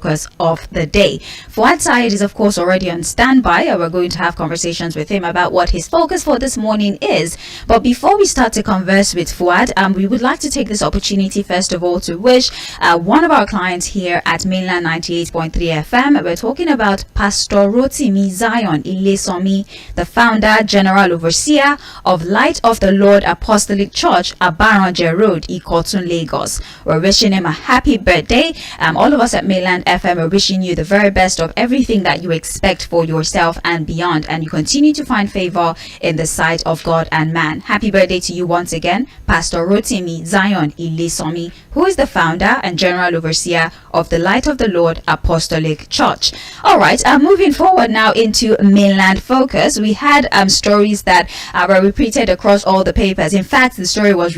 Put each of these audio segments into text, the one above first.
focus of the day. Fuhad Saheed is of course already on standby, and we're going to have conversations with him about what his focus for this morning is. But before we start to converse with Fuhad, we would like to take this opportunity first of all to wish one of our clients here at Mainland 98.3 FM. We're talking about Pastor Rotimi Zion Ilesomi, the founder, general overseer of Light of the Lord Apostolic Church, Abaranje Road, Ikotun, Lagos. We're wishing him a happy birthday. All of us at Mainland FM are wishing you the very best of everything that you expect for yourself and beyond, and you continue to find favor in the sight of God and man. Happy birthday to you once again, Pastor Rotimi Zion Ilesomi, who is the founder and general overseer of the Light of the Lord Apostolic Church. All right, moving forward now into Mainland Focus, we had stories that were repeated across all the papers. In fact, the story was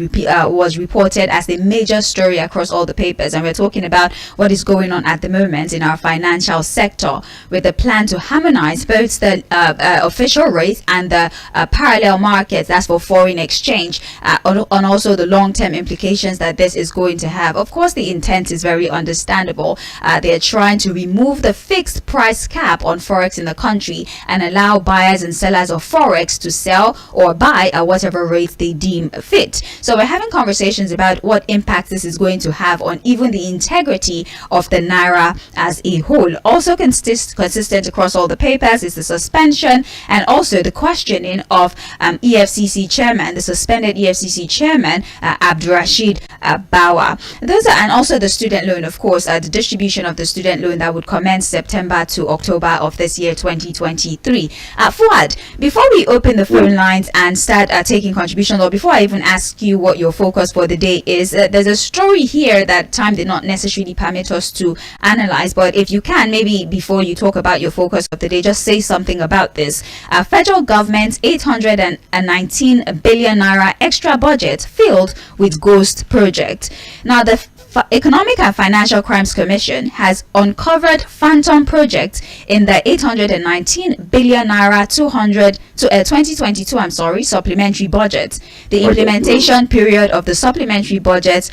reported as the major story across all the papers, and we're talking about what is going on at the moment in our financial sector with the plan to harmonize both the official rate and the parallel markets, that's for foreign exchange, on also the long-term implications that this is going to have. Of course, the intent is very understandable. They're trying to remove the fixed price cap on forex in the country and allow buyers and sellers of forex to sell or buy at whatever rate they deem fit. So we're having conversations about what impact this is going to have on even the integrity of the naira as a whole. Also consistent across all the papers is the suspension and also the questioning of EFCC chairman, the suspended EFCC chairman, Abdurrashid Bawa. And also the student loan, of course, the distribution of the student loan that would commence September to October of this year 2023. Fuhad, before we open the phone lines and start taking contributions, or before I even ask you what your focus for the day is, there's a story here that time did not necessarily permit us to analyze, but if you can, maybe before you talk about your focus of the day, just say something about this. Federal government's 819 billion naira extra budget filled with ghost project. Now, the Economic and Financial Crimes Commission has uncovered phantom projects in the 819 billion naira 2022 supplementary budget. The implementation period of the supplementary budget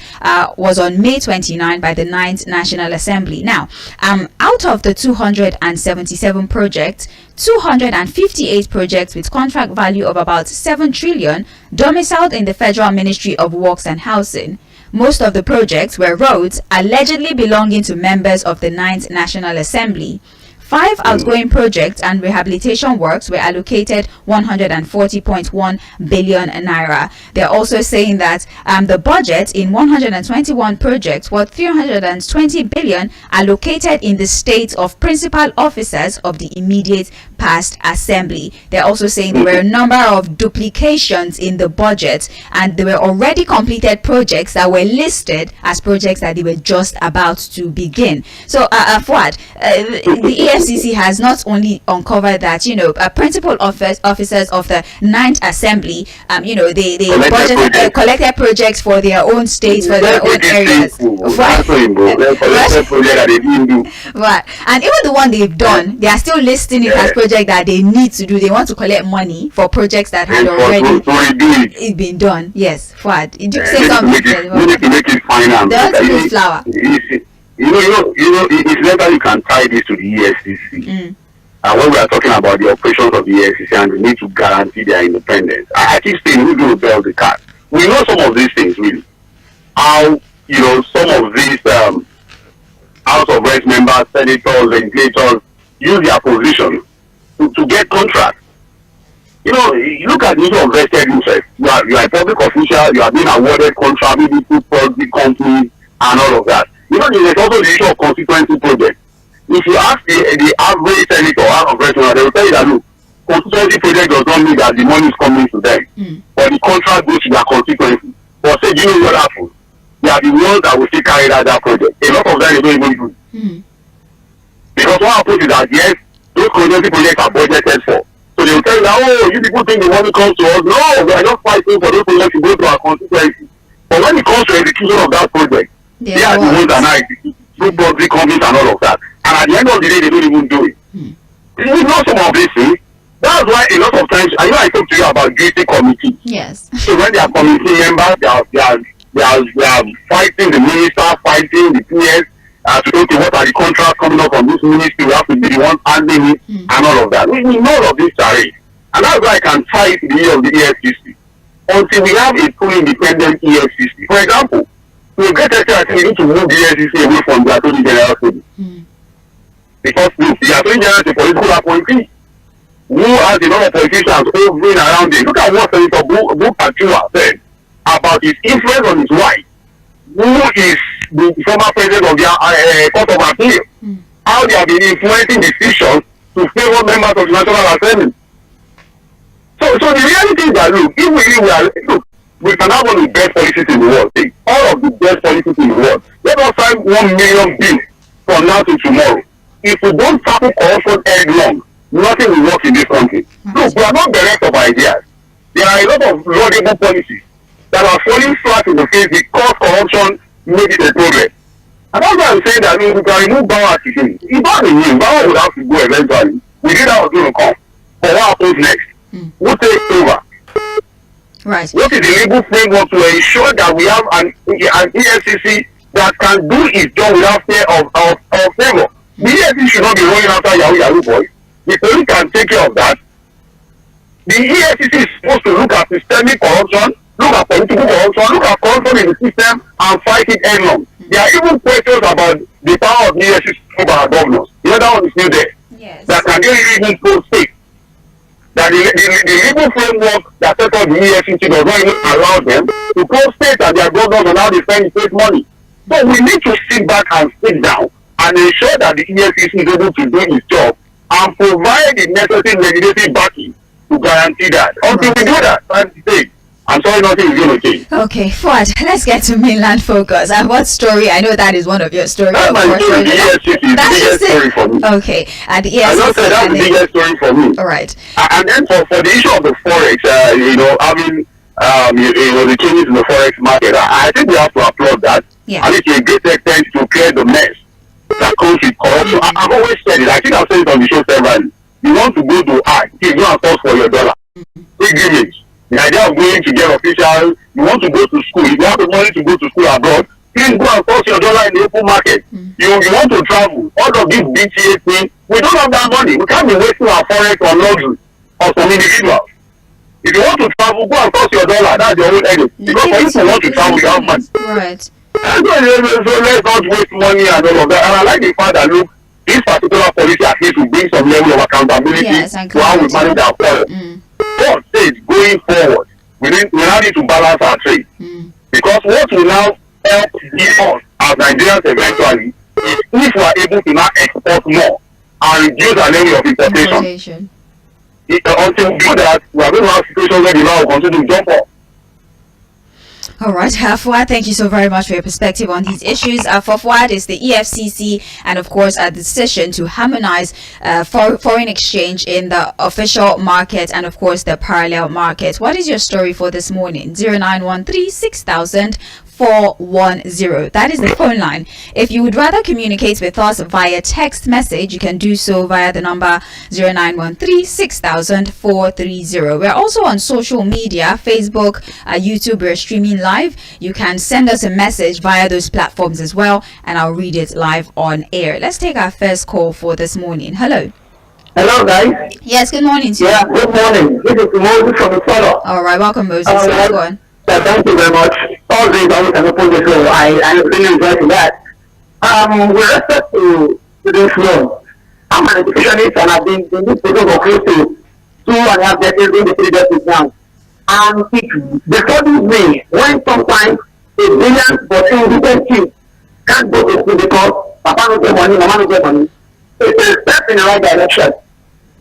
was on May 29 by the 9th National Assembly. Now, out of the 277 projects, 258 projects with contract value of about 7 trillion domiciled in the Federal Ministry of Works and Housing. Most of the projects were roads allegedly belonging to members of the 9th National Assembly. 5 outgoing projects and rehabilitation works were allocated 140.1 billion naira. They're also saying that the budget in 121 projects was 320 billion allocated in the state of principal officers of the immediate past assembly. They're also saying there were a number of duplications in the budget, and there were already completed projects that were listed as projects that they were just about to begin. So, Fuhad, the EFCC has not only uncovered that, principal officers of the 9th Assembly, they collected projects for their own states, for their own areas. Right. And even the one they've done, they are still listing it as projects that they need to do. They want to collect money for projects that had already been done. Yes, Fuhad, did you say something? We need to make it final. They want to use flour. It's better you can tie this to the EFCC. And when we are talking about the operations of the EFCC and the need to guarantee their independence, I keep saying who's going to bail the cat. We know some of these things, really. How, some of these House of Reps members, senators, legislators use their position to get contracts. You look at the issue of vested interest. You are a public official, you are being awarded contract, maybe to public companies and all of that. There's also the issue of constituency projects. If you ask the average senator out of Reps, they will tell you that, look, constituency project does not mean that the money is coming to them, but the contract goes to their constituency. But say, do you know what happens? They are the ones that will still carry out that project. A lot of them they don't even do. Because what happens is that, yes, those constituency projects are budgeted for. So they will tell you that, you people think the money comes to us. No, we are just fighting for those projects to go to our constituency. But when it comes to execution of that project, they are the ones that are executing through public companies and all of that. And at the end of the day, they don't even do it. You know some of these things. That's why a lot of times, I talk to you about guilty committees. Yes. So when they are committee members, they are fighting the minister, fighting the PS. to okay, what are the contracts coming up from this ministry? We have to be the ones handling it and all of that. We know all of this charade. And that's why I can tie it to the year of the EFCC. Until we have a fully independent EFCC. For example, to a great extent, I think we need to move the EFCC away from the Attorney General study. Because look, the Attorney General is a political appointee who has a lot of politicians hovering around him. Look at what Senator Bukachua said about his influence on his wife, who is the former president of the Court of Appeal. How they have been influencing decisions to favor members of the National Assembly. So the reality is that look, if we really we can have one of the best policies in the world. Take all of the best policies in the world. Let us sign 1 million bills from now to tomorrow. If we don't tackle corruption headlong, nothing will work in this country. Look, we are not bereft of ideas. There are a lot of laudable policies that are falling flat in the face because corruption made it a problem. And that's why I'm saying that we can remove power today. It's not a new. Power would have to go eventually. We did that was going to come. But what happens next? Who takes over? Right. What is the legal framework to ensure that we have an EFCC that can do its job without fear of favor? The EFCC should not be running after Yahoo boys. The police can take care of that. The EFCC is supposed to look at systemic corruption, look at political corruption, look at corruption in the system and fight it headlong. There are even questions about the power of the EFCC over our governors. The other one is still there. Yes. That can they even so state that the legal framework that sets up the EFCC does not even allow them to close states and their governors on how they spend state money. So we need to sit back and sit down and ensure that the EFCC is able to do its job and provide the necessary legislative backing to guarantee that. Until we do that, I'm sorry, nothing is going to change. Okay, Fuhad, let's get to Mainland Focus. And what story? I know that is one of your stories. That's my story. The EFCC is the biggest story for me. Okay, and the EFCC. I just said that's the biggest story for me. All right. And then for the issue of the forex, having the changes in the forex market, I think we have to applaud that. Yeah. And it's a great extent to clear the mess that comes with corruption. I've always said it. I think I've said it on the show several. You want to go to art, you go and source for your dollar. Pilgrimage. The idea of going to get official, you want to go to school, if you have the money to go to school abroad, please go and source your dollar in the open market. You want to travel, all of these BTA things, we don't have that money. We can't be wasting our forex on luxury or some individuals. If you want to travel, go and source your dollar, that's your own headache. Because for you to want to travel, you have money. Right. So let's not waste money and all of that. And I like the fact that look, this particular policy at least will bring some level of accountability to how we manage our forex. What says going forward, we now need to balance our trade. Because what will now help us as Nigerians eventually is if we are able to now export more and reduce our level of importation. Until we do that, we are going to have situations where the dollar will continue to jump up. All right, Fuhad, thank you so very much for your perspective on these issues. For Fuhad, is the EFCC and, of course, a decision to harmonize foreign exchange in the official market and, of course, the parallel market. What is your story for this morning? 0913 6000 410. That is the phone line. If you would rather communicate with us via text message, you can do so via the number 0913 6000 430. We're also on social media, Facebook, YouTube. We're streaming live. You can send us a message via those platforms as well, and I'll read it live on air. Let's take our first call for this morning. Hello. Hello, guys. Yes, good morning to you. Yeah, good morning. This is Moses from the Solo. All right, welcome, Moses. Let's go on. Thank you very much. All these always have opened the show. I really enjoy that. With respect to this loan, I'm an educationist and I've been in this program for close to 2.5 decades in the 3 decades now. And it disturbs me when sometimes a brilliant but independent team can't go to school because Papa no get money, Mama no get money. It's a step in the right direction.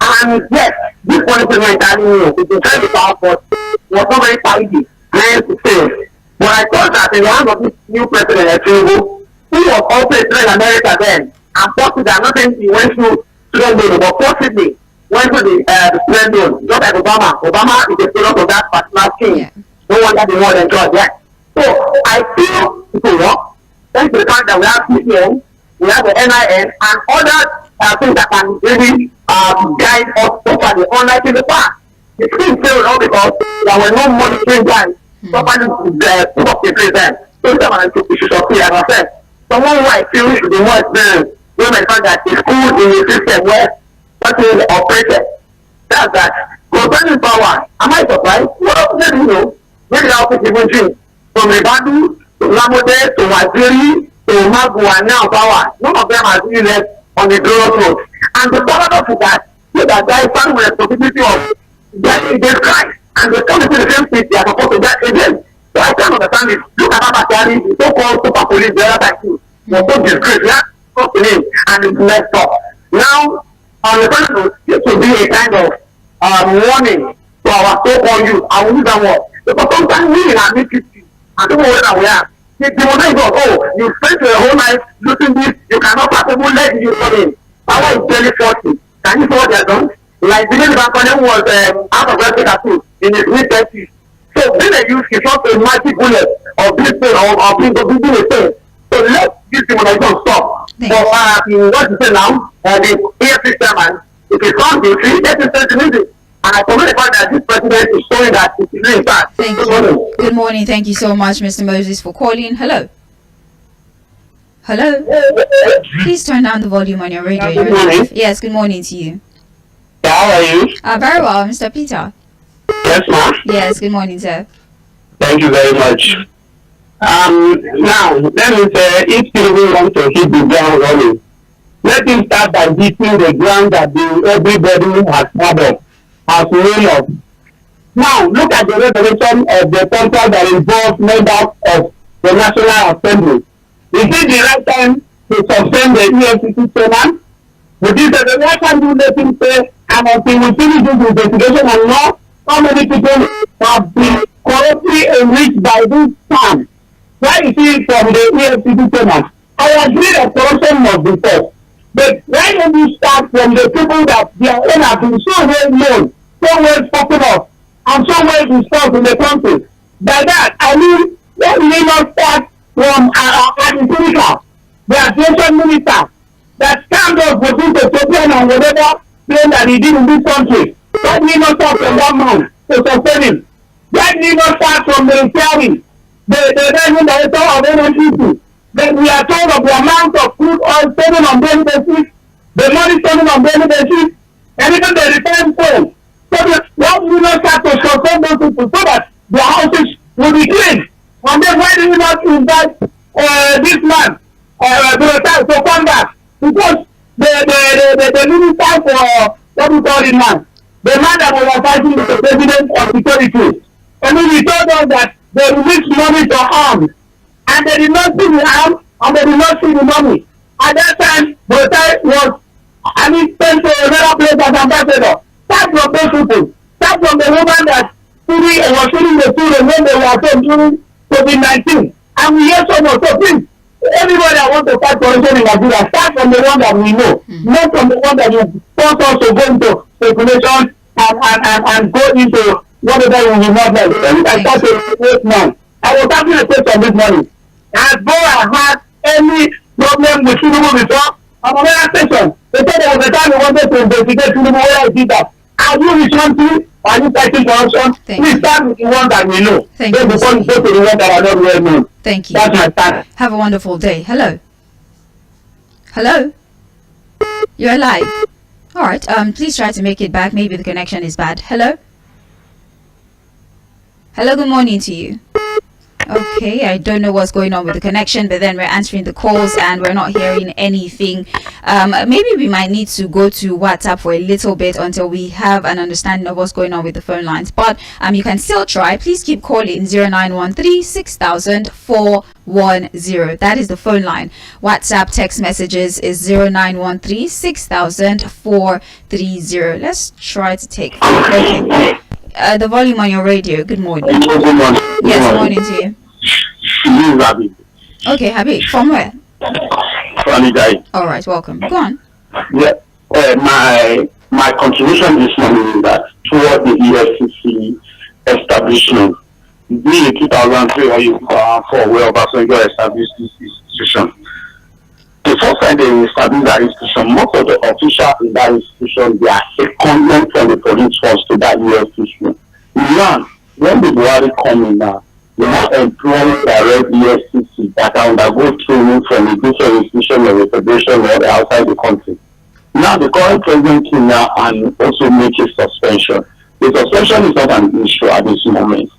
And yes, this policy is entirely new. It's been trying to pass, but was not very tidy. But I thought that in the hands of this new president, who was also a in America then, and possibly I'm not saying he went through student loan, but possibly went through the student loan, just like Obama. Obama is a product of that particular scheme. Yeah. No wonder they want to enjoy that. So I feel it will work. Thanks to the fact that we have CPN, we have the NIN, and other things that can really guide us properly, unlike in the past. The scheme failed all because there were no monitoring guides. Properly put up the present. So we should succeed, as I said. someone who I feel should be more experienced, given the fact that the school in the system where what is operated, that's that. Concerning power, am I surprised? Well, let me know. Maybe I'll pick even change. From Ribadu to Lamode to Waziri to Magu and now power. None of them are really left on the road. And the paradox is that guys stand with responsibility of getting against Christ. And they come to the same place they are supposed to get against. So I can't understand this. Look at Abakari, the so-called super police, the other time too. Was so disgraced. Yeah, so to him, and it's messed up. Now, on the front note, this will be a kind of warning to our so-called youth. I will use that word. Because sometimes we in our mid-50s, I don't know where we are. They demonize us. Oh, you spent your whole life looking this, you cannot possibly let you come in. Power is very forty. Can you see what they have done? Like the Bankone was out of Africa too in his mid-30s. So when they use his not a magic bullet of this thing or being a thing. So let this demonization stop. But what you say now, the EFC chairman, if it's something, let it send music. And I comment the fact that this president is showing that it's really bad. Thank you. Good morning. Thank you so much, Mr. Moses, for calling. Hello. Hello. Please turn down the volume on your radio. Good morning. Yes, good morning to you. How are you? Very well, Mr. Peter. Yes, ma'am. Yes, good morning, sir. Thank you very much. Now, let me say, if people want to hit the ground running, let him start by hitting the ground that everybody has covered, has known of. Now, look at the resolution of the contract that involves members of the National Assembly. Is it the right time to suspend the EFCC chairman? But this is the right time to let him say, and until we finish this investigation and know how many people have been corruptly enriched by this time. Why is it from the EFCC chairman? I agree that corruption must be first. But why don't you start from the people that their own have been so well known, so well spoken of, and so well discussed in the country? By that, I mean, why do we not start from Adisirika, the aviation minister, that scammed us with this Ethiopian and whatever plane that he did in this country? Why do we not start from that man to sustain him? Why do we not start from the retiring, the revenue director of NNPC? Then we are told of the amount of crude oil stolen on daily basis, the money stolen on daily basis, and even the return phone. So why do we not start to sustain those people so that their houses will be clean? And then why do we not invite this man to come back? Because the minister for what we call it now, the man that was advising the president of security, I mean, he told us that they released money to arms, and they did not see the arms, and they did not see the money. At that time, Botai was, sent to another place as ambassador. Start from those people. Start from the woman that was feeding the children when they were home during COVID-19. And we hear so much. So please, everybody that wants to fight corruption in Nigeria, start from the one that we know, not from the one that you force us to go into speculation and go into whatever we will not like. I thought a great man. I was having a question this morning. Has Bora had any problem with Tinubu before? On another station, they said there was a time we wanted to investigate Tinubu where I did that. Are you responsible? Are you fighting corruption? Please start with the one that we know. Thank you. Before you go to the one that are not well known. Thank you. That's my start. Have a wonderful day. Hello. Hello. You're live. All right. Please try to make it back. Maybe the connection is bad. Hello. Hello. Good morning to you. Okay, I don't know what's going on with the connection, but then we're answering the calls and we're not hearing anything. Maybe we might need to go to WhatsApp for a little bit until we have an understanding of what's going on with the phone lines. But you can still try. Please keep calling 0913 6000 410. That is the phone line. WhatsApp text messages is 0913 6000 430. Let's try to take. Okay. The volume on your radio. Good morning. Good morning. Yes, good morning to you. Okay, Habib. From where? All right, welcome. Go on. Yeah. My contribution this morning is that toward the EFCC establishment, be in 2003 or 2004, where Obasanjo established this institution. The first time they established that institution, most of the officials in that institution, they are secondment from the police force to that EFCC. Now, when the Buhari come in now, we not employ direct ESCC that can undergo training from a different institution or a federation or outside the country. Now the current president came now and also make a suspension. The suspension is not an issue at this moment.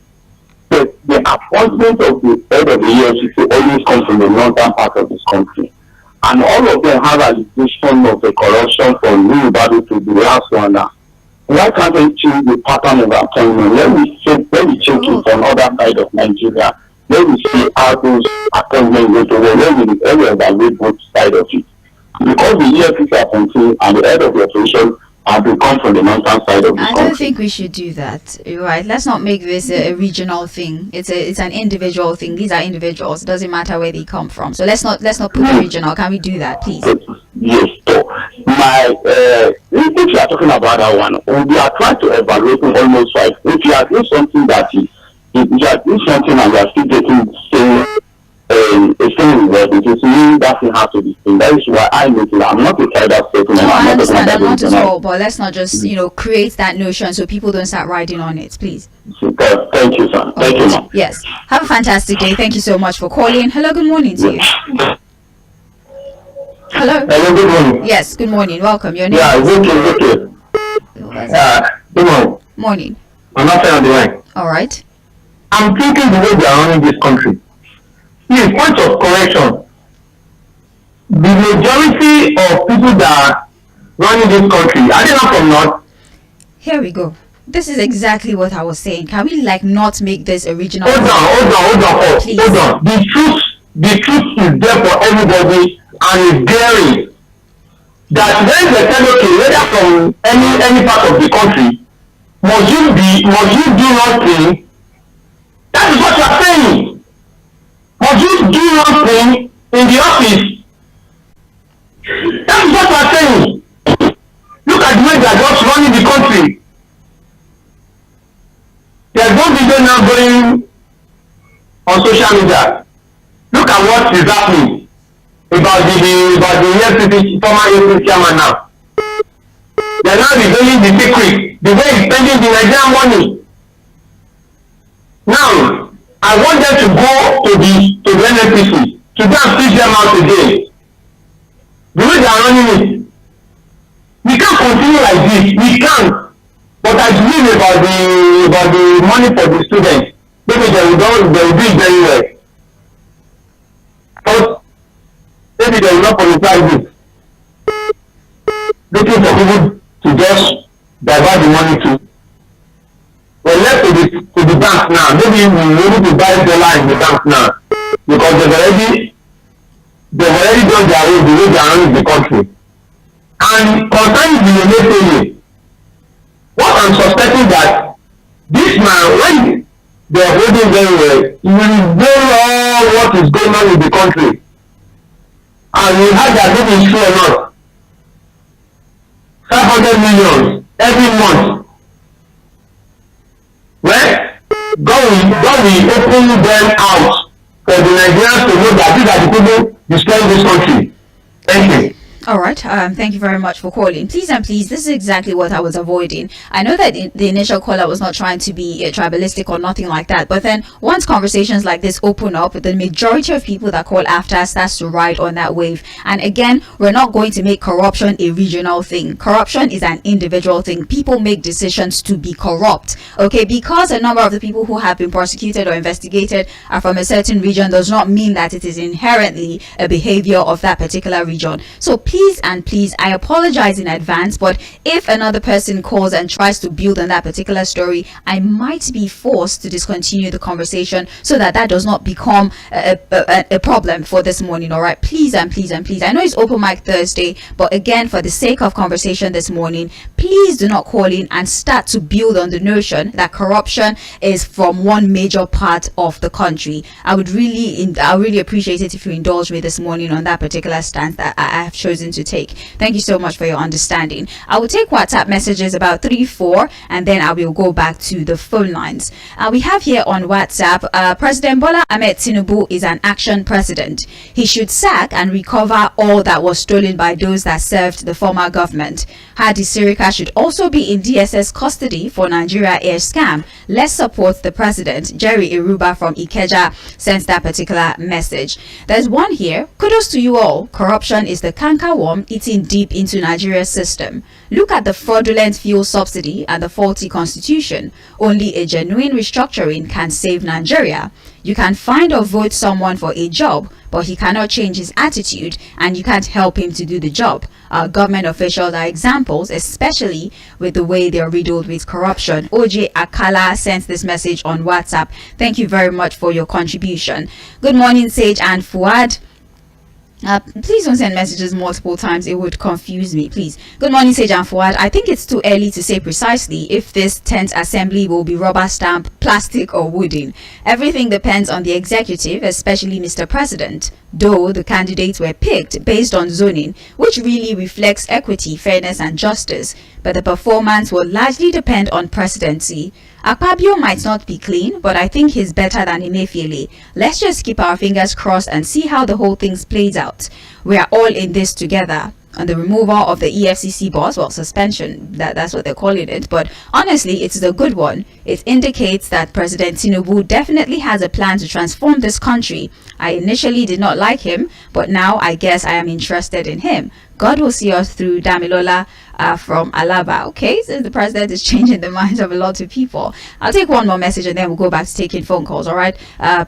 But the appointment of the head of the EFCC always comes from the northern part of this country. And all of them have allegation of the corruption from New Badu to the last one now. Why can't they change the pattern of appointment? Let me check it from other side of Nigeria. Let me see how those appointments go to work. Let me evaluate both sides of it. Because the EFCC appointee and the head of the operation have become from the northern side of the country. I don't think we should do that. You're right. Let's not make this a regional thing. It's an individual thing. These are individuals. It doesn't matter where they come from. So let's not put the regional. Can we do that, please? Yes. So if you are talking about that one, we are trying to evaluate almost right. If you are doing something if you are doing something and you are still getting same word, it is mean that you have to be seen. That is why I make it. I'm not a try that statement. No, I understand. I'm not at all. But let's not just create that notion so people don't start riding on it, please. Thank you, sir. Thank you, ma'am. Yes. Have a fantastic day. Thank you so much for calling. Hello. Good morning to you. Hello. Hello. Good morning. Yes. Good morning. Welcome. Your name? Yeah. It's okay. Good morning. Morning. I'm not saying on the line. All right. I'm thinking the way they are running this country. In point of correction, the majority of people that are running this country, are they not from North? Here we go. This is exactly what I was saying. Can we not make this a regional? Hold on. The truth is there for everybody and is glaring. That when they tell okay, whether from any part of the country, must you do nothing? That is what you are saying. Must you do one thing in the office? That is what we are saying. Look at the way they are just running the country. There is one video now going on social media. Look at what is happening about the EFCC, former EFCC chairman now. They are now revealing the secret, the way he's spending the Nigerian money. Now, I want them to go to the NNPC to go and teach them out again. The way they are running it. We can't continue like this. We can't. But I believe about the money for the students. Maybe they will do it very well. But maybe they will not politicize it. Looking for people to just divert the money to. We're left to the bank now. Maybe we need to buy dollar in the bank now because they've already done their own the way they are running the country. And concerning the Emefiele, what I'm suspecting that this man, when they are holding very well, he will know all what is going on in the country. And we had that maybe true or not. 500 million every month. Well, God will open them out for the Nigerians to know that these are the people destroying this country. Thank you. All right. Thank you very much for calling. Please, this is exactly what I was avoiding. I know that the initial caller was not trying to be tribalistic or nothing like that. But then once conversations like this open up, the majority of people that call after us starts to ride on that wave. And again, we're not going to make corruption a regional thing. Corruption is an individual thing. People make decisions to be corrupt. Okay, because a number of the people who have been prosecuted or investigated are from a certain region does not mean that it is inherently a behavior of that particular region. So please, I apologize in advance, but if another person calls and tries to build on that particular story, I might be forced to discontinue the conversation so that does not become a problem for this morning. All right, please. I know it's open mic Thursday, but again, for the sake of conversation this morning, please do not call in and start to build on the notion that corruption is from one major part of the country. I really appreciate it if you indulge me this morning on that particular stance that I have chosen choosing to take. Thank you so much for your understanding. I will take WhatsApp messages about 3-4, and then I will go back to the phone lines. We have here on WhatsApp, President Bola Ahmed Tinubu is an action president. He should sack and recover all that was stolen by those that served the former government. Hadi Sirika should also be in DSS custody for Nigeria Air scam. Let's support the president. Jerry Iruba from Ikeja sends that particular message. There's one here. Kudos to you all. Corruption is the cankerworm eating deep into Nigeria's system. Look at the fraudulent fuel subsidy and the faulty constitution. Only a genuine restructuring can save Nigeria. You can find or vote someone for a job, but he cannot change his attitude and you can't help him to do the job. Our government officials are examples, especially with the way they are riddled with corruption. OJ Akala sends this message on WhatsApp. Thank you very much for your contribution. Good morning, Sage and Fuhad. Please don't send messages multiple times. It would confuse me, please. Good morning, Sage and Fuad. I think it's too early to say precisely if this tent assembly will be rubber stamp, plastic or wooden. Everything depends on the executive, especially Mr. President. Though the candidates were picked based on zoning, which really reflects equity, fairness and justice. But the performance will largely depend on presidency. Akpabio might not be clean, but I think he's better than Emefiele. Let's just keep our fingers crossed and see how the whole thing plays out. We are all in this together. On the removal of the EFCC boss, well, suspension, that's what they're calling it, but honestly, it's a good one. It indicates that President Tinubu definitely has a plan to transform this country. I initially did not like him, but now I guess I am interested in him. God will see us through. Damilola from Alaba. Okay, so the president is changing the minds of a lot of people. I'll take one more message and then we'll go back to taking phone calls. All right,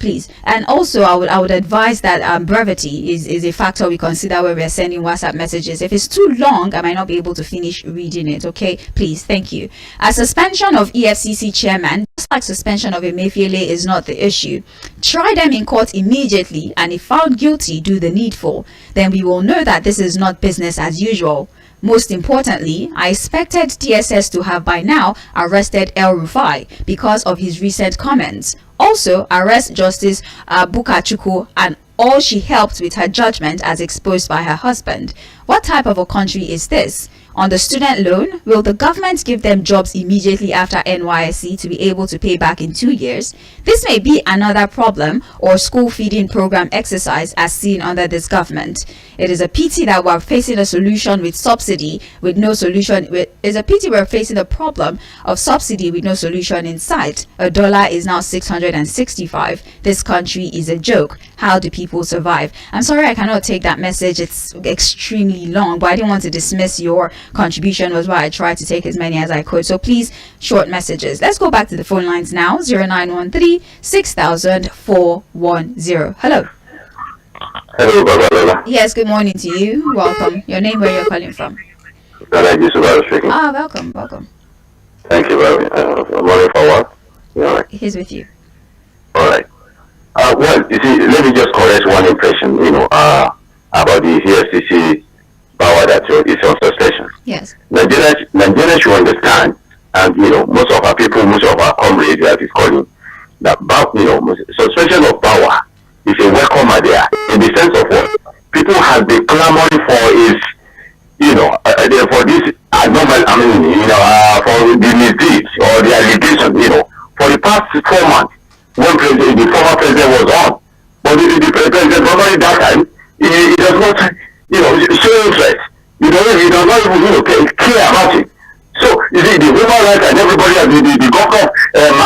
please. And also, I would advise that brevity is a factor we consider when we're sending WhatsApp messages. If it's too long, I might not be able to finish reading it. Okay, please. Thank you. A suspension of EFCC chairman, just like suspension of Emefiele, is not the issue. Try them in court immediately, and if found guilty, do the needful. Then we will know that this is not business as usual. Most importantly, I expected DSS to have by now arrested El Rufai because of his recent comments. Also, arrest Justice Bukachuku and all she helped with her judgment as exposed by her husband. What type of a country is this? On the student loan, will the government give them jobs immediately after NYSC to be able to pay back in 2 years? This may be another problem or school feeding program exercise as seen under this government. It is a pity that we're facing a solution with subsidy with no solution. It's a pity we're facing a problem of subsidy with no solution in sight. A dollar is now 665. This country is a joke. How do people survive? I'm sorry I cannot take that message. It's extremely long, but I didn't want to dismiss your contribution. Was why I tried to take as many as I could. So please, short messages. Let's go back to the phone lines now. 0913 6000 410. Hello. Hello, Babalola. Yes, good morning to you. Welcome. Your name, where you're calling from? Welcome. Thank you very much. I'm running for what? Yeah. He's with you. All right. Well, you see, let me just correct one impression, about the EFCC power that is on suspension. Yes. Nigeria should understand, and most of our people, most of our comrades that is calling, that suspension of power is a welcome idea in the sense of what people have been clamoring for is, for this abnormal, for the misdeeds or the allegation, for the past 4 months when the former president was on. But the president, normally that time, he does not, show interest. He does not even care about it. So, you see, the human rights and everybody, the governor,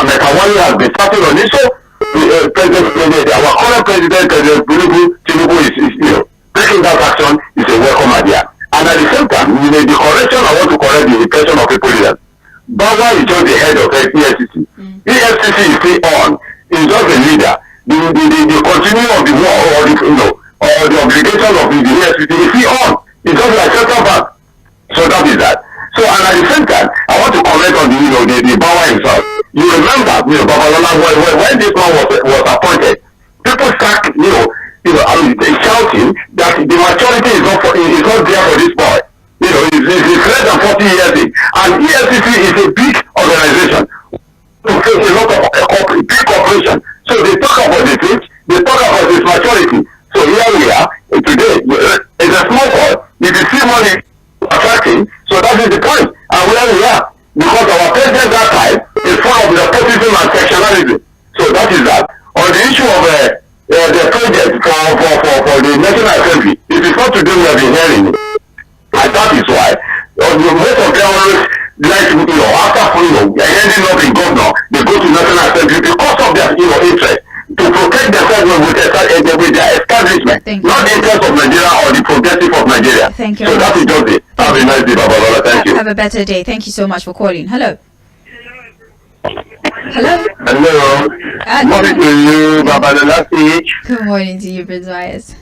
Metawali has been starting on this. So, our current president, President Tinubu, is taking that action is a welcome idea. And at the same time, the correction, I want to correct the impression of people here. Bawa is just the head of EFCC. EFCC is still on. He's just a leader. The continue of the war or the obligation of the EFCC is still on. It's just like central bank. So that is that. So, and at the same time, I want to comment on the Bawa himself. You remember, Babalola, when this man was appointed, people start, shouting that the maturity is not there for this boy. It's less than 40 years old. And EFCC is a big organization. It's a lot of big corporation. So they talk about the things, they talk about his maturity. So here we are today. It's a small boy. If you see money attracting, so that is the point. And where we are, because our president that time is full of nepotism and sectionalism. So that is that. On the issue of the project for the National Assembly, it is not today we have been hearing. And that is why most of them always like after ending up in governor, they go to National Assembly because of their interest to protect themselves with their establishment, not the interest of Nigeria or the progressive of Nigeria. Thank you. So that is just it. Have a nice day, Babalola. Thank you. Have a better day. Thank you so much for calling. Hello. Hello. Hello. Good morning to you, Babalola. Good morning to you, Prince Bias.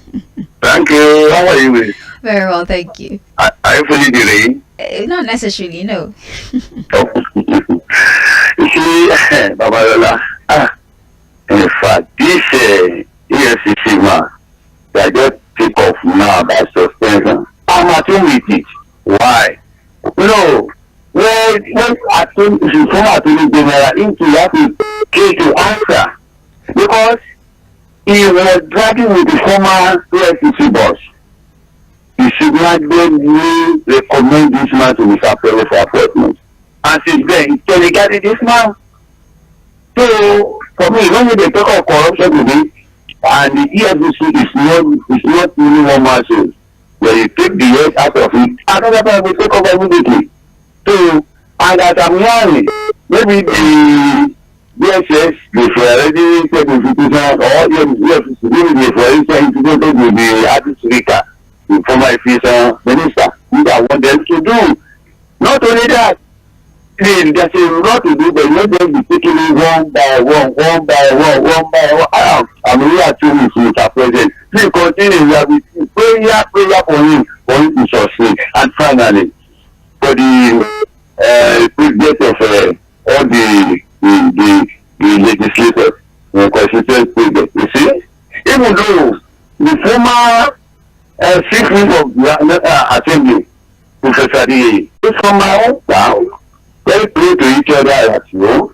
Thank you. How are you? Very well, thank you. Are you feeling the rain? Not necessarily, no. You see, Babalola, in fact, this EFCC man, they just take off now by suspension. I'm at home with it. Why? No. When I think if you come Attorney General into that to answer, because he was dragging with the former EFCC boss. You should not then recommend this man to be separated for appointment. And since then, he delegated this man. So, for me, when they talk of corruption today, and the EFCC is not really one man shows, when you take the head out of it, another person will take over immediately. So, and as I'm hearing, maybe the DSS, they already said the institution, or the EFCC, maybe they for instance, integrated with the artist speaker, the former efficient minister, which I want them to do. Not only that, there's a lot to do, but not just be taking it one by one. I'm really at you with Mr. President. Please continue. We have been prayer for him to succeed. And finally, for the president of all the legislators, the constituent president, you see, even though the former Chief of the Assembly, Professor D, is from my own town, very close to each other as well.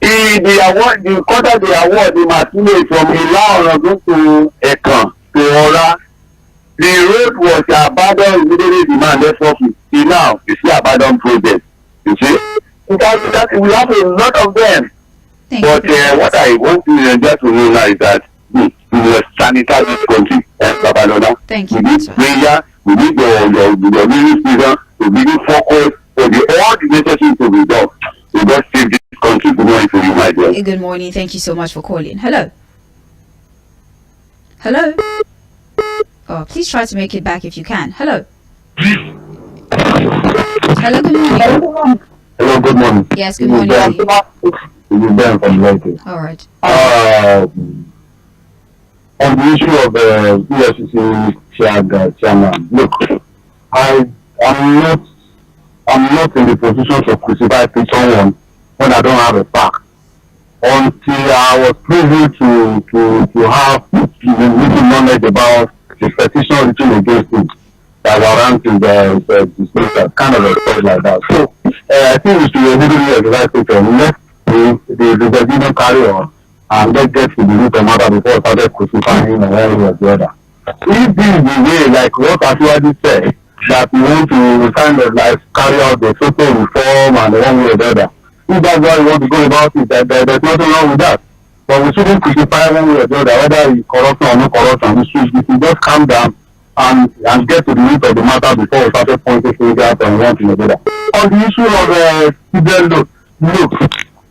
The quarter the award, the material from Ilan to Ekan to Ola, the road was abandoned immediately demanded for it. See now, you see abandoned project. You see? That we have a lot of them. But what I want to just to know now is that we must sanitize this country. Babalola. Thank you. We need prayer, we need your ministry to really focus for all the necessary to be done. We just save this country. Good morning to you, my dear. Good morning. Thank you so much for calling. Hello. Hello. Oh, please try to make it back if you can. Hello. Hello, good morning. Hello, good morning. Yes, good morning. All right. On the issue of the EFCC chairman, look, I'm not in the position to crucify someone when I don't have a fact. Until I was privileged to have little knowledge about the petition written against him that warranted the kind of a story like that. So I think we should immediately exercise it and let the investigation carry on and let's get to the root of the matter before I started crucifying him and one way or the other. If this is the way, like what Fuhad said, that we want to kind of like carry out the social reform and one way or the other, if that's why we want to go about it, there's nothing wrong with that. But we shouldn't crucify one way or the other, whether it's corruption or no corruption. We should just calm down and get to the root of the matter before we started pointing fingers and one thing or the other. On the issue of student loan, look,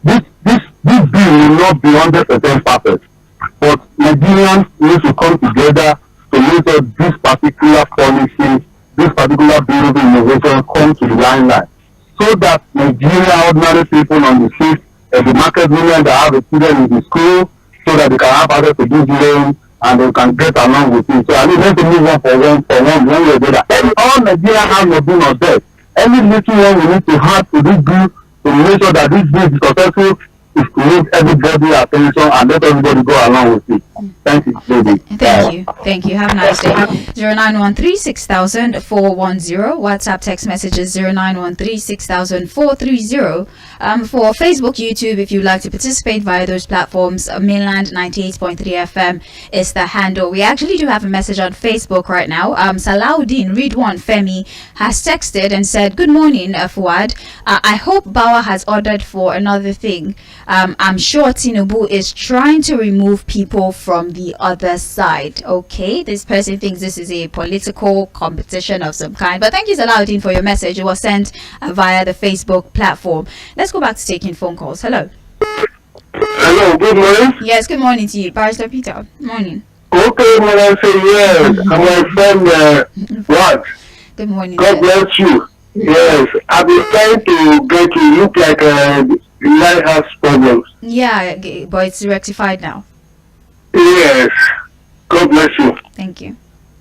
this bill will not be 100% perfect, but Nigerians need to come together to make sure this particular policy, this particular bill of innovation come to the limelight, so that Nigerian ordinary people on the street, the market women that have a student in the school, so that they can have access to this loan and they can get along with it. So I mean, let's move on for one way or the other. All Nigerians have no bill of debt. Any little one we need to have to this bill to make sure that this bill is successful is to need everybody attention and let everybody go along with it. Thank you, baby. Thank you. Thank you. Have a nice day. 0913 WhatsApp text messages 0913 for Facebook, YouTube, if you'd like to participate via those platforms, Mainland 98.3 FM is the handle. We actually do have a message on Facebook right now. Salahuddin Ridwan Femi has texted and said, "Good morning, Fuhad. I hope Bawa has ordered for another thing. I'm sure Tinubu is trying to remove people from the other side." Okay, this person thinks this is a political competition of some kind. But thank you, Salahuddin, for your message. It was sent via the Facebook platform. Let's go back to taking phone calls. Hello. Hello, good morning. Yes, good morning to you, Barrister Peter. Morning. Okay, Madam, say yes. I'm my friend, what? Good morning. God sir. bless you. Yes, I've been trying to get you look like life has problems. Yeah, but it's rectified now. Yes, God bless you. Thank you.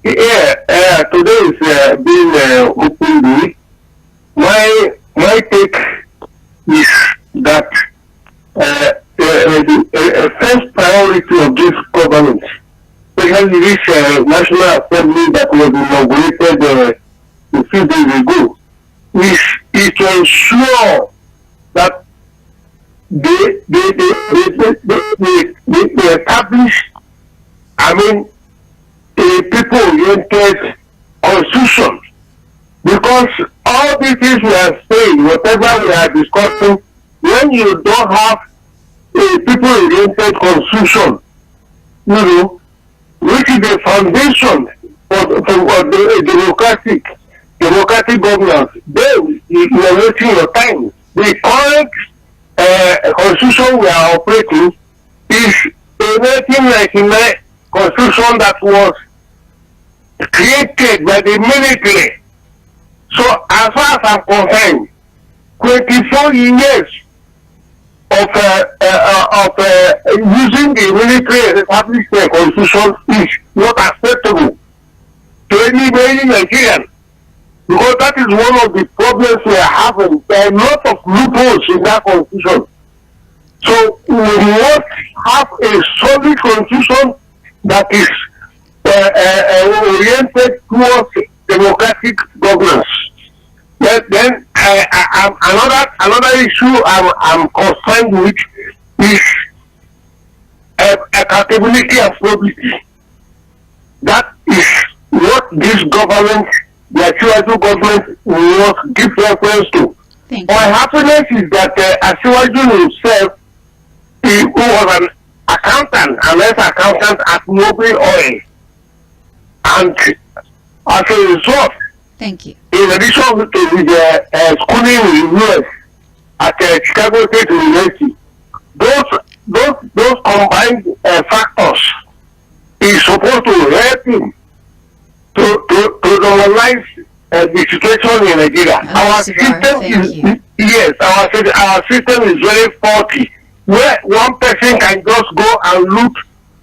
Yeah, today is being open day. My take is that the first priority of this government, especially this National Assembly that was inaugurated a few days ago, is to ensure that they establish, I mean, a people-oriented constitution. Because all these things we are saying, whatever we are discussing, when you don't have a people-oriented constitution, you know, which is the foundation for the democratic governance, then you are wasting your time. The current constitution we are operating is a 1999 constitution that was created by the military. So as far as I'm concerned, 24 years of using the military established constitution is not acceptable to any Nigerian, because that is one of the problems we are having. There are a lot of loopholes in that constitution. So we must have a solid constitution that is oriented towards democratic governance. Then another issue I'm concerned with is accountability and probity. That is what this government, the Asiwaju government, must give reference to. My happiness is that Asiwaju himself, who was an accountant, an ex-accountant at Mobil Oil, and as a result, thank you. In addition to the schooling in the US at Chicago State University, those combined factors is supposed to help him to normalize the situation in Nigeria. Our system our system is very faulty, where one person can just go and loot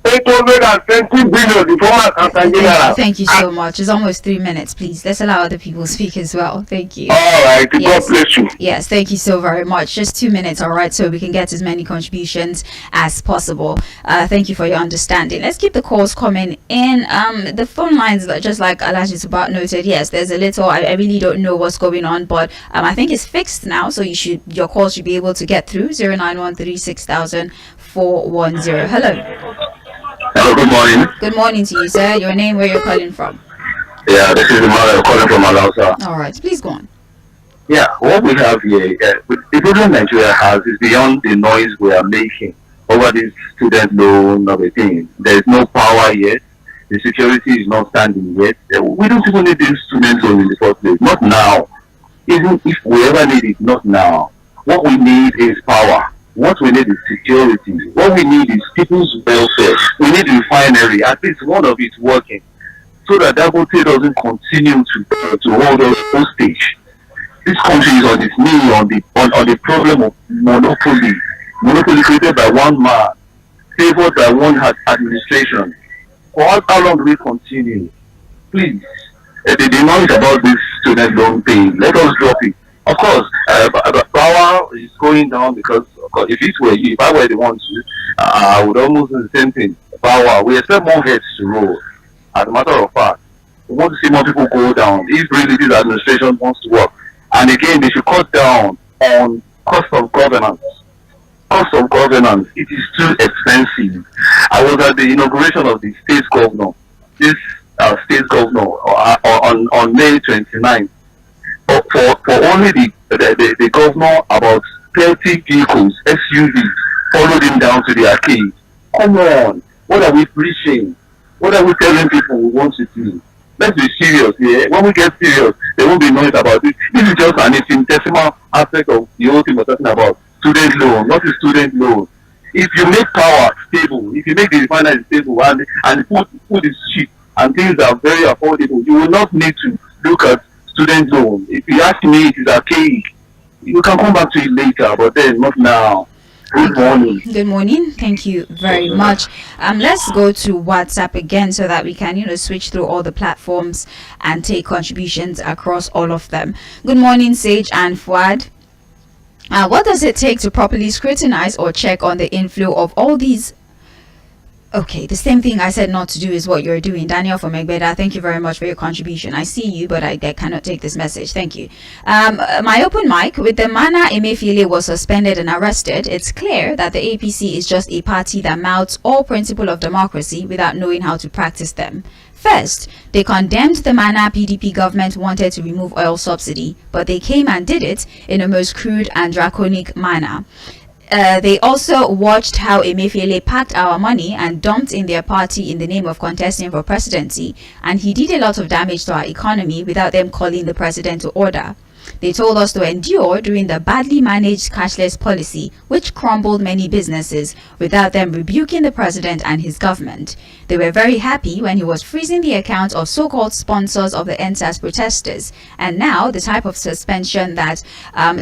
820 billion, the former accountant general. Thank you so much. It's almost 3 minutes, please. Let's allow other people to speak as well. Thank you. All right. Yes. God bless you. Yes, thank you so very much. Just 2 minutes, all right, so we can get as many contributions as possible. Thank you for your understanding. Let's keep the calls coming in. The phone lines, just like Alhaji Subat noted, yes, there's a little, I really don't know what's going on, but I think it's fixed now, so your calls should be able to get through. 0913 Hello. Hello, good morning. Good morning to you, sir. Your name, where you're calling from? Yeah, this is Emmanuel calling from Alausa. All right, please go on. Yeah, what we have here, the problem Nigeria has is beyond the noise we are making over this student loan of a thing. There is no power yet. The security is not standing yet. We don't even need this student loan in the first place. Not now. Even if we ever need it, not now. What we need is power. What we need is security. What we need is people's welfare. We need a refinery, at least one of it working, so that Dangote doesn't continue to hold us hostage. This country is on its knee on the problem of monopoly created by one man, favored by one administration. For how long do we continue? Please, the noise about this student loan thing, let us drop it. Of course, power is going down because Because if it were you, if I were the one to, I would almost do the same thing. But we expect more heads to roll. As a matter of fact, we want to see more people go down. If really this administration wants to work, and again, they should cut down on cost of governance. Cost of governance, it is too expensive. I was at the inauguration of the state governor. This state governor on May 29th. For only the governor, about 30 vehicles, SUVs, followed him down to the arcade. Come on, what are we preaching? What are we telling people we want to do? Let's be serious here. When we get serious, there won't be noise about it. This is just an infinitesimal aspect of the whole thing we're talking about. Student loan. What is student loan? If you make power stable, if you make the refinery stable and food is cheap and things are very affordable, you will not need to look at student loan. If you ask me, it is archaic. You can come back to it later, but then not now. Good morning. Good morning. Thank you very much. Let's go to WhatsApp again so that we can, switch through all the platforms and take contributions across all of them. Good morning, Sage and Fuhad. What does it take to properly scrutinize or check on the inflow of all these? Okay, the same thing I said not to do is what you're doing. Daniel from Egbeda, thank you very much for your contribution. I see you, but I cannot take this message. Thank you. My open mic, with the manner Emefiele was suspended and arrested, it's clear that the APC is just a party that mouths all principle of democracy without knowing how to practice them. First, they condemned the manner PDP government wanted to remove oil subsidy, but they came and did it in a most crude and draconic manner. They also watched how Emefiele packed our money and dumped in their party in the name of contesting for presidency, and he did a lot of damage to our economy without them calling the president to order. They told us to endure during the badly managed cashless policy, which crumbled many businesses without them rebuking the president and his government. They were very happy when he was freezing the accounts of so-called sponsors of the NSAS protesters. And now the type of suspension that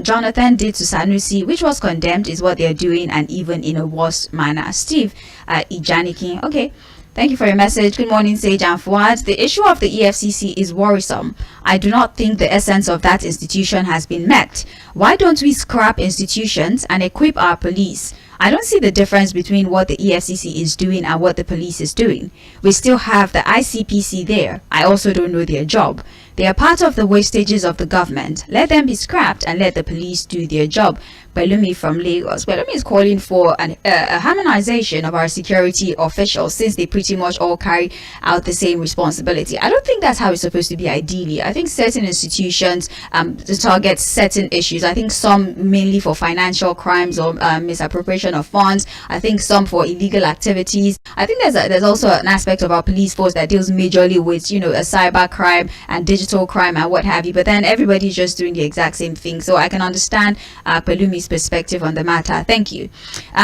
Jonathan did to Sanusi, which was condemned, is what they're doing, and even in a worse manner. Steve Ijanikin, okay. Thank you for your message. Good morning, Sage and Fuhad. The issue of the EFCC is worrisome. I do not think the essence of that institution has been met. Why don't we scrap institutions and equip our police? I don't see the difference between what the EFCC is doing and what the police is doing. We still have the ICPC there. I also don't know their job. They are part of the wastages of the government. Let them be scrapped and let the police do their job. Balumi from Lagos. Balumi is calling for a harmonization of our security officials, since they pretty much all carry out the same responsibility. I don't think that's how it's supposed to be ideally. I think certain institutions target certain issues. I think some mainly for financial crimes or misappropriation of funds. I think some for illegal activities. I think there's also an aspect of our police force that deals majorly with a cyber crime and digital crime and what have you. But then everybody's just doing the exact same thing. So I can understand Palumi's perspective on the matter. Thank you.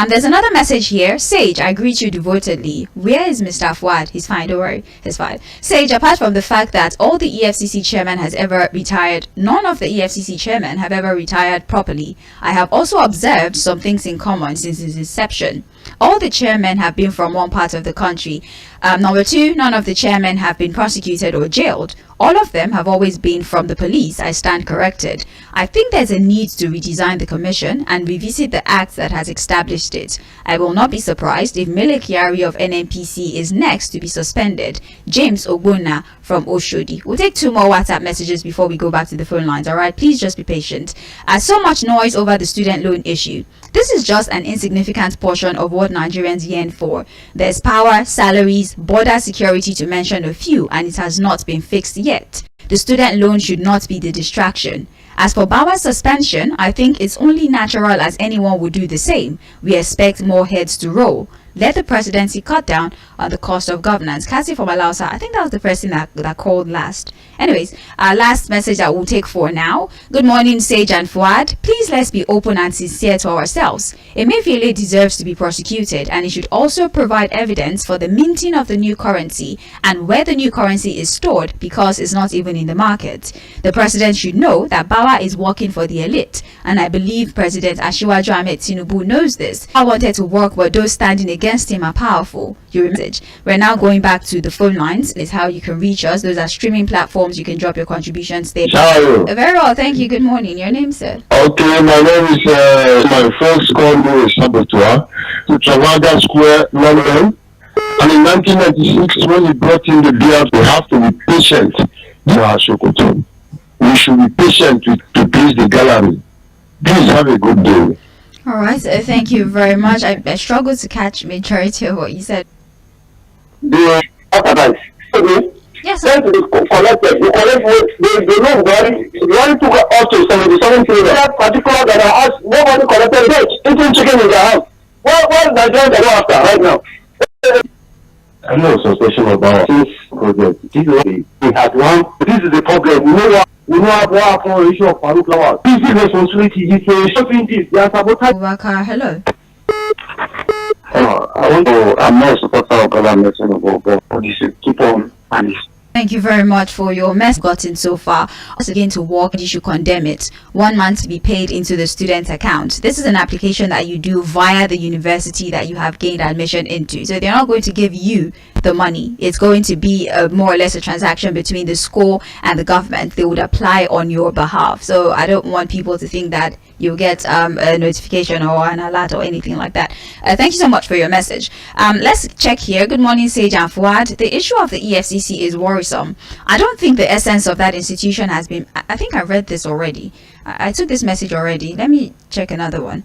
There's another message here. Sage, I greet you devotedly. Where is Mr. Fuhad? He's fine, don't worry, he's fine. Sage, apart from the fact that all the EFCC chairman has ever retired, none of the EFCC chairmen have ever retired properly. I have also observed some things in common since its inception. All the chairmen have been from one part of the country. Number two, none of the chairmen have been prosecuted or jailed. All of them have always been from the police. I stand corrected. I think there's a need to redesign the commission and revisit the act that has established it. I will not be surprised if Mele Kyari of NNPC is next to be suspended. James Ogbonna from Oshodi. We'll take 2 more WhatsApp messages before we go back to the phone lines. All right, please just be patient. So much noise over the student loan issue. This is just an insignificant portion of what Nigerians yearn for. There's power, salaries, border security, to mention a few, and it has not been fixed yet. The student loan should not be the distraction. As for Bawa's suspension, I think it's only natural, as anyone would do the same. We expect more heads to roll. Let the presidency cut down on the cost of governance. Cassie from Alausa, I think that was the person that called last. Anyways, our last message that we'll take for now. Good morning, Sage and Fuhad. Please let's be open and sincere to ourselves. Emefiele deserves to be prosecuted, and he should also provide evidence for the minting of the new currency and where the new currency is stored, because it's not even in the market. The president should know that Bawa is working for the elite, and I believe President Asiwaju Ahmed Tinubu knows this. I wanted to work, but those standing against him are powerful. Your message. We're now going back to the phone lines. Is how you can reach us. Those are streaming platforms platforms. You can drop your contributions there. How are you? Very well, thank you. Good morning. Your name, sir? Okay, my name is, my first call me is Sabotua to Trafalgar Square, London. And in 1996, when he brought in the beer, we have to be patient for our Sokoto. We should be patient to please the gallery. Please have a good day. All right, thank you very much. I struggled to catch majority of what you said. The advice. Yes, sir. Then to be collected. The collect vote, they know the one took up to 77 children. That particular that I asked, nobody collected vote. Eating chicken in their house. What Nigerians are going after right now? I know suspicion about this project. This is we had one. This is the problem. We know what happened issue of Farouk Lawal. This is responsibility. It's a shopping this. They are sabotaging. Abubakar, hello. I'm not a supporter of government, but this keep on and Thank you very much for your message gotten so far. Once again, to work, you should condemn it. 1 month to be paid into the student account. This is an application that you do via the university that you have gained admission into. So they're not going to give you the money. It's going to be more or less a transaction between the school and the government. They would apply on your behalf. So I don't want people to think that you'll get a notification or an alert or anything like that. Thank you so much for your message. Let's check here. Good morning, Sage and Fuhad. The issue of the EFCC is worrisome. I don't think the essence of that institution has been... I think I read this already. I took this message already. Let me check another one.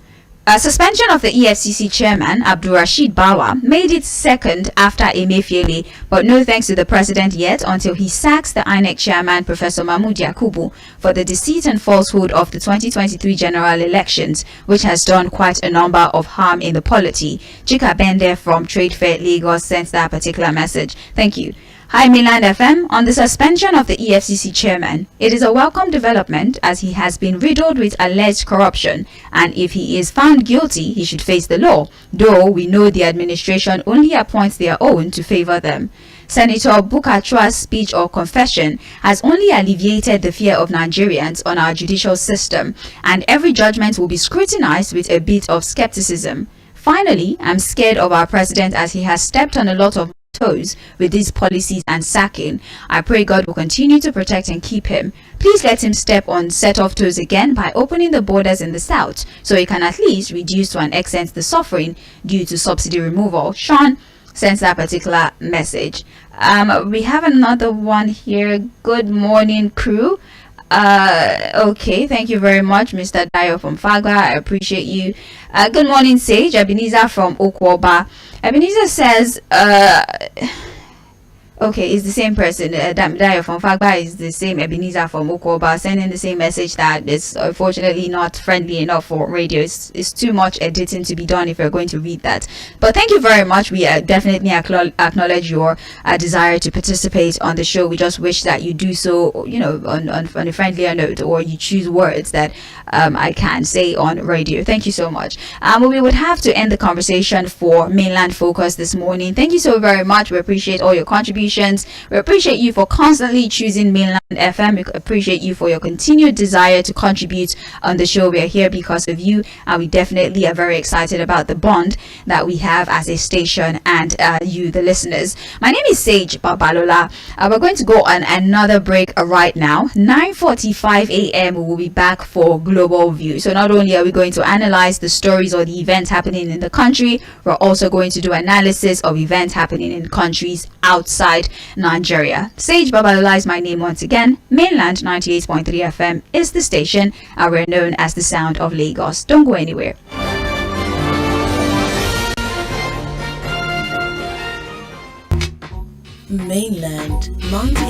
Suspension of the EFCC chairman, Abdulrasheed Bawa, made it second after Emefiele, but no thanks to the president yet until he sacks the INEC chairman, Professor Mahmood Yakubu, for the deceit and falsehood of the 2023 general elections, which has done quite a number of harm in the polity. Chika Bende from Trade Fair Lagos sent that particular message. Thank you. Hi, Mainland FM. On the suspension of the EFCC chairman, it is a welcome development as he has been riddled with alleged corruption, and if he is found guilty, he should face the law, though we know the administration only appoints their own to favor them. Senator Bukachua's speech or confession has only alleviated the fear of Nigerians on our judicial system, and every judgment will be scrutinized with a bit of skepticism. Finally, I'm scared of our president as he has stepped on a lot of toes with these policies and sacking. I pray God will continue to protect and keep him. Please let him step on set of toes again by opening the borders in the south so he can at least reduce to an extent the suffering due to subsidy removal. Sean sends that particular message. We have another one here. Good morning, crew. Okay, thank you very much, Mr. Dayo from Fagba. I appreciate you. Good morning, Sage. Ebenezer from Okwoba. Ebenezer says, okay, it's the same person. Dayo from Fagba is the same Ebenezer from Okwoba, sending the same message that is unfortunately not friendly enough for radio. It's too much editing to be done if you're going to read that. But thank you very much. We definitely acknowledge your desire to participate on the show. We just wish that you do so, you know, on a friendlier note, or you choose words that I can say on radio. Thank you so much. We would have to end the conversation for Mainland Focus this morning. Thank you so very much. We appreciate all your contributions. We appreciate you for constantly choosing Mainland FM. We appreciate you for your continued desire to contribute on the show. We are here because of you, and we definitely are very excited about the bond that we have as a station and you, the listeners. My name is Sage Babalola. We're going to go on another break right now. 9:45 a.m. we will be back for Global View. So not only are we going to analyze the stories or the events happening in the country, we're also going to do analysis of events happening in countries outside Nigeria. Sage Babalola is my name once again. Mainland 98.3 FM is the station, and we're known as the sound of Lagos. Don't go anywhere. Mainland 98.